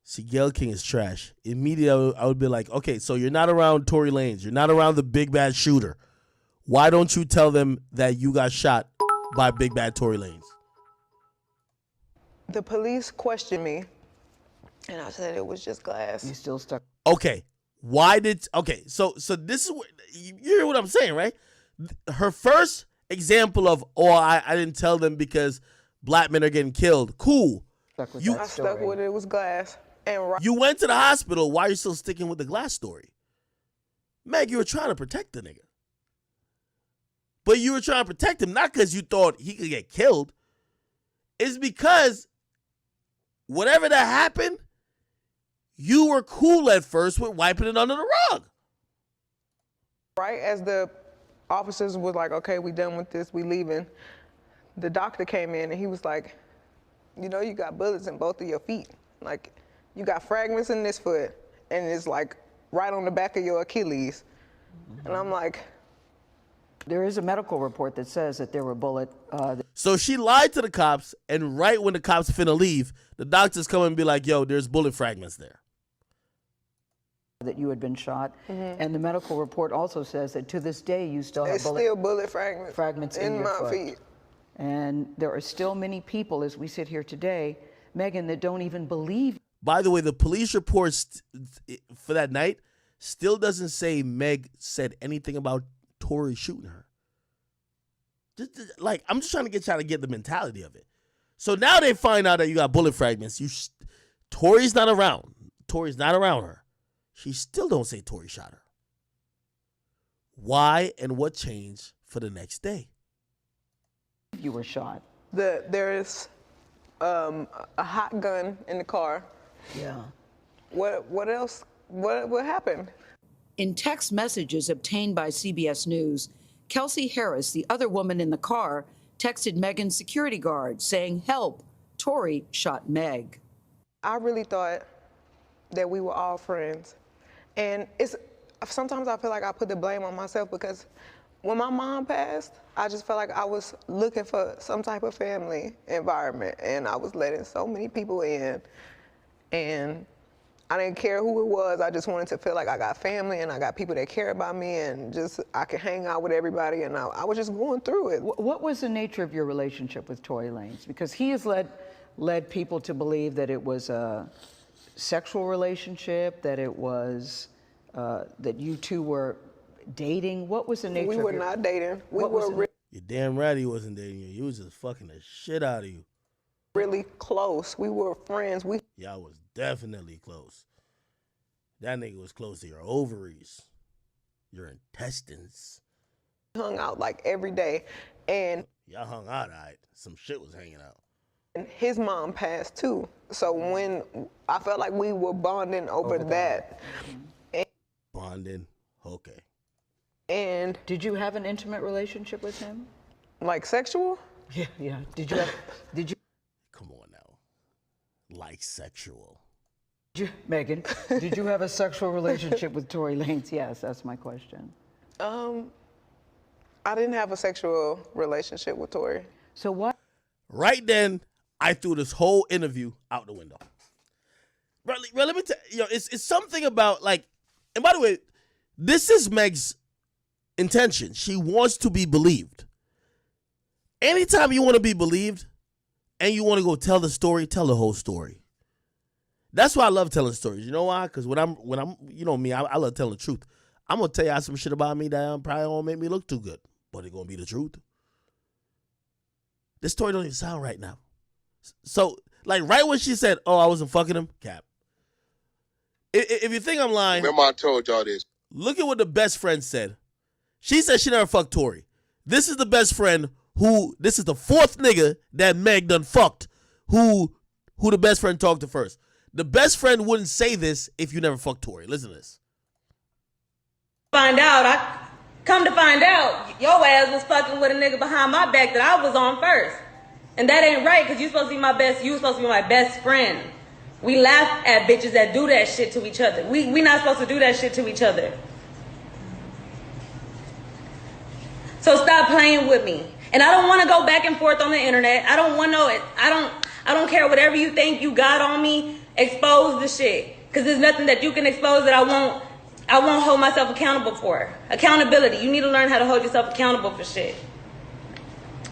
Speaker 1: See, Gayle King is trash. Immediately, I would be like, okay, so you're not around Tory Lanez. You're not around the big bad shooter. Why don't you tell them that you got shot by big bad Tory Lanez?
Speaker 5: The police questioned me, and I said it was just glass.
Speaker 3: You still stuck?
Speaker 1: Okay. So this is what, you hear what I'm saying, right? Her first example of, I didn't tell them because black men are getting killed. Cool.
Speaker 3: Stuck with
Speaker 5: I stuck with it. It was glass. And
Speaker 1: you went to the hospital. Why are you still sticking with the glass story? Meg, you were trying to protect the nigga. But you were trying to protect him not because you thought he could get killed. It's because whatever that happened, you were cool at first with wiping it under the rug.
Speaker 5: Right as the officers was like, okay, we done with this, we leaving, the doctor came in and he was like, you know, you got bullets in both of your feet. Like, you got fragments in this foot and it's like right on the back of your Achilles. And I'm like,
Speaker 3: there is a medical report that says that there were bullet.
Speaker 1: So she lied to the cops, and right when the cops finna leave, the doctors come and be like, yo, there's bullet fragments there.
Speaker 3: That you had been shot. And the medical report also says that to this day you still have
Speaker 5: bullet fragments
Speaker 3: in your
Speaker 5: my
Speaker 3: foot.
Speaker 5: feet.
Speaker 3: And there are still many people, as we sit here today, Megan, that don't even believe.
Speaker 1: By the way, the police report for that night still doesn't say Meg said anything about Tory shooting her. I'm just trying to get y'all to get the mentality of it. So now they find out that you got bullet fragments. Tory's not around. Tory's not around her. She still don't say Tory shot her. Why and what changed for the next day?
Speaker 3: You were shot.
Speaker 5: There is a hot gun in the car.
Speaker 3: Yeah.
Speaker 5: What else? What happened?
Speaker 7: In text messages obtained by CBS News, Kelsey Harris, the other woman in the car, texted Megan's security guard saying, help, Tory shot Meg.
Speaker 5: I really thought that we were all friends. And sometimes I feel like I put the blame on myself because when my mom passed, I just felt like I was looking for some type of family environment and I was letting so many people in and I didn't care who it was. I just wanted to feel like I got family and I got people that care about me and just I could hang out with everybody and I was just going through it.
Speaker 3: What was the nature of your relationship with Tory Lanez? Because he has led people to believe that it was a sexual relationship, that it was that you two were dating. What was the nature?
Speaker 5: We were not dating. You're
Speaker 1: damn right he wasn't dating you. He was just fucking the shit out of you.
Speaker 5: Really close. We were friends.
Speaker 1: Y'all was definitely close. That nigga was close to your ovaries, your intestines.
Speaker 5: Hung out like every day, and
Speaker 1: y'all hung out. Alright, some shit was hanging out.
Speaker 5: And his mom passed too, so when I felt like we were bonding over that.
Speaker 1: Bonding, okay.
Speaker 5: And
Speaker 3: did you have an intimate relationship with him?
Speaker 5: Like sexual?
Speaker 3: Yeah. Did you?
Speaker 1: Come on now. Like sexual.
Speaker 3: Megan, did you have a sexual relationship with Tory Lanez? Yes, that's my question.
Speaker 5: I didn't have a sexual relationship with Tory.
Speaker 3: So what?
Speaker 1: Right then, I threw this whole interview out the window. Bro, let me tell you, it's something about and by the way, this is Meg's intention. She wants to be believed. Anytime you want to be believed and you want to go tell the story, tell the whole story. That's why I love telling stories. You know why? Because when I'm, you know me, I love telling the truth. I'm going to tell y'all some shit about me that probably won't make me look too good, but it's going to be the truth. This story don't even sound right now. So, right when she said, oh, I wasn't fucking him, cap. If you think I'm lying.
Speaker 2: Remember I told y'all this.
Speaker 1: Look at what the best friend said. She said she never fucked Tory. This is the best friend this is the fourth nigga that Meg done fucked who the best friend talked to first. The best friend wouldn't say this if you never fucked Tory. Listen to this.
Speaker 10: Come to find out, your ass was fucking with a nigga behind my back that I was on first. And that ain't right, because you supposed to be my best friend. We laugh at bitches that do that shit to each other. We not supposed to do that shit to each other. So stop playing with me. And I don't want to go back and forth on the internet. I don't want no, I don't care whatever you think you got on me. Expose the shit. Because there's nothing that you can expose that I won't hold myself accountable for. Accountability. You need to learn how to hold yourself accountable for shit.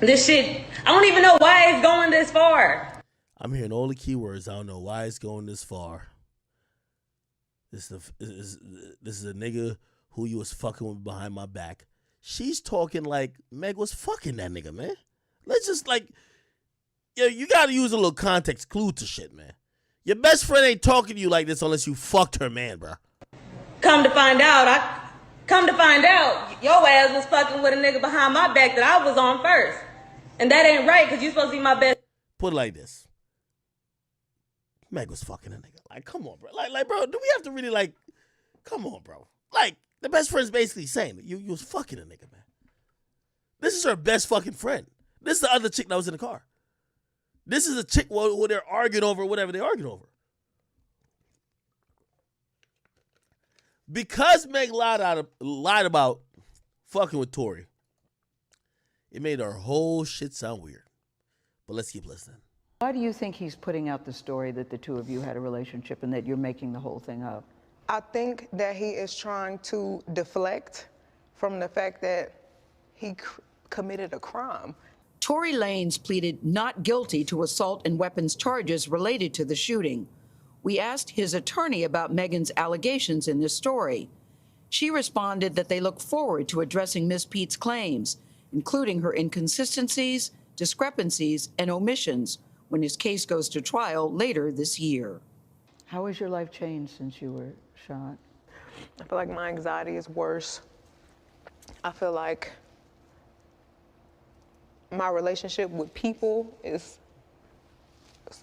Speaker 10: This shit, I don't even know why it's going this far.
Speaker 1: I'm hearing all the key words. I don't know why it's going this far. This is a nigga who you was fucking with behind my back. She's talking like Meg was fucking that nigga, man. Let's just like, yo, you gotta use a little context clue to shit, man. Your best friend ain't talking to you like this unless you fucked her man, bro.
Speaker 10: Come to find out, your ass was fucking with a nigga behind my back that I was on first. And that ain't right, because you supposed to be my best.
Speaker 1: Put it like this. Meg was fucking a nigga. Like, come on, bro. Like, bro, do we have to really, like, come on, bro. Like, the best friend's basically saying that you was fucking a nigga, man. This is her best fucking friend. This is the other chick that was in the car. This is a chick who they're arguing over whatever they're arguing over. Because Meg lied about fucking with Tory, it made her whole shit sound weird. But let's keep listening.
Speaker 3: Why do you think he's putting out the story that the two of you had a relationship and that you're making the whole thing up?
Speaker 5: I think that he is trying to deflect from the fact that he committed a crime.
Speaker 7: Tory Lanez pleaded not guilty to assault and weapons charges related to the shooting. We asked his attorney about Megan's allegations in this story. She responded that they look forward to addressing Ms. Pete's claims, including her inconsistencies, discrepancies, and omissions when his case goes to trial later this year.
Speaker 3: How has your life changed since you were shot?
Speaker 5: I feel like my anxiety is worse. I feel like my relationship with people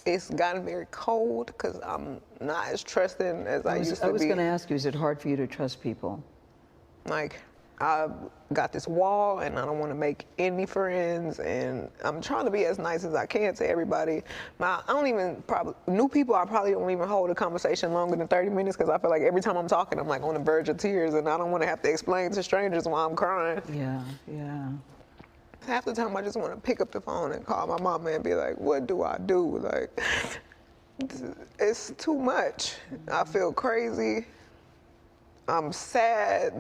Speaker 5: it's gotten very cold because I'm not as trusting as I used to be.
Speaker 3: I was going to ask you, is it hard for you to trust people?
Speaker 5: Like, I've got this wall and I don't want to make any friends, and I'm trying to be as nice as I can to everybody. New people, I probably don't even hold a conversation longer than 30 minutes because I feel like every time I'm talking, I'm like on the verge of tears, and I don't want to have to explain to strangers why I'm crying.
Speaker 3: Yeah.
Speaker 5: Half the time I just want to pick up the phone and call my mama and be like, what do I do? Like, it's too much. I feel crazy. I'm sad,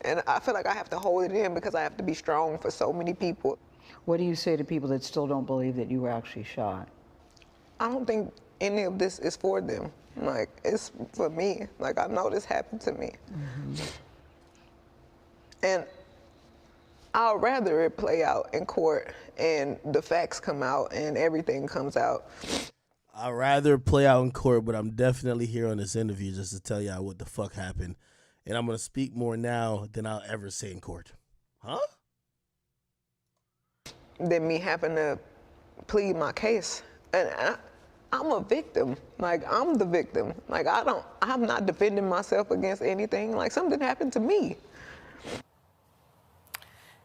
Speaker 5: and I feel like I have to hold it in because I have to be strong for so many people.
Speaker 3: What do you say to people that still don't believe that you were actually shot?
Speaker 5: I don't think any of this is for them. Like, it's for me. Like, I know this happened to me. Mm-hmm. And I'd rather it play out in court and the facts come out and everything comes out.
Speaker 1: I'd rather play out in court, but I'm definitely here on this interview just to tell y'all what the fuck happened. And I'm going to speak more now than I'll ever say in court. Huh?
Speaker 5: Than me having to plead my case. And I'm a victim. Like, I'm the victim. Like, I'm not defending myself against anything. Like, something happened to me.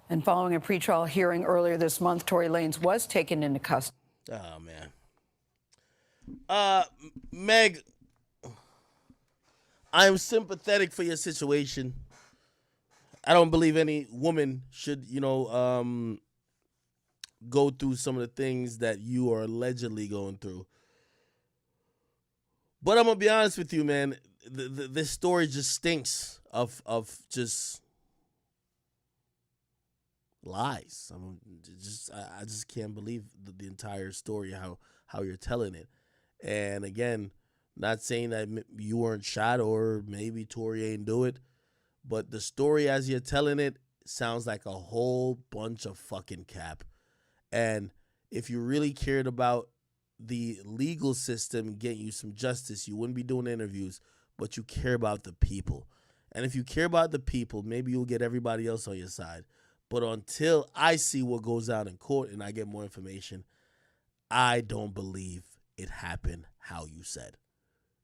Speaker 7: And following a pretrial hearing earlier this month, Tory Lanez was taken into custody.
Speaker 1: Oh, man. Meg, I'm sympathetic for your situation. I don't believe any woman should, go through some of the things that you are allegedly going through. But I'm going to be honest with you, man. This story just stinks of just lies. I just can't believe the entire story, how you're telling it. And again, not saying that you weren't shot or maybe Tory ain't do it, but the story as you're telling it sounds like a whole bunch of fucking cap. And if you really cared about the legal system getting you some justice, you wouldn't be doing interviews, but you care about the people. And if you care about the people, maybe you'll get everybody else on your side. But until I see what goes out in court and I get more information, I don't believe it happened how you said.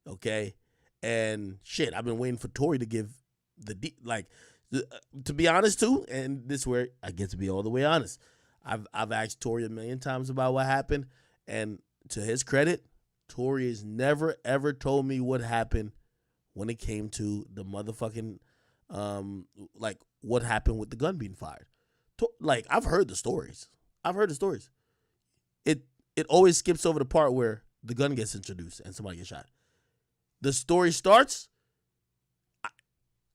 Speaker 1: Okay? And shit, I've been waiting for Tory to give to be honest too, and this is where I get to be all the way honest. I've asked Tory a million times about what happened, and to his credit, Tory has never ever told me what happened when it came to the motherfucking what happened with the gun being fired. I've heard the stories. It always skips over the part where the gun gets introduced and somebody gets shot. The story starts.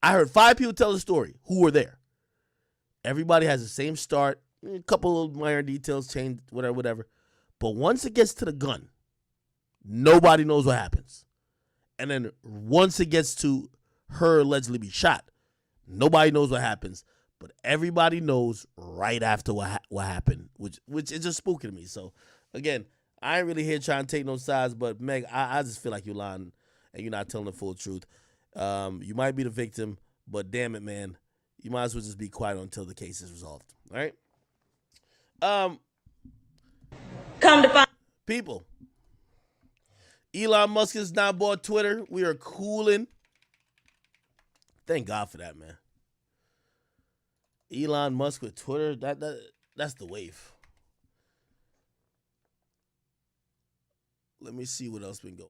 Speaker 1: I heard 5 people tell the story who were there. Everybody has the same start. A couple of minor details changed, whatever. But once it gets to the gun, Nobody knows what happens. And then once it gets to her allegedly be shot, nobody knows what happens. But everybody knows right after what happened, which is just spooky to me. So, again, I ain't really here trying to take no sides, but Meg, I just feel like you're lying and you're not telling the full truth. You might be the victim, but damn it, man, you might as well just be quiet until the case is resolved. All right?
Speaker 10: Come to find
Speaker 1: people, Elon Musk has now bought Twitter. We are cooling. Thank God for that, man. Elon Musk with Twitter, that's the wave. Let me see what else we can go.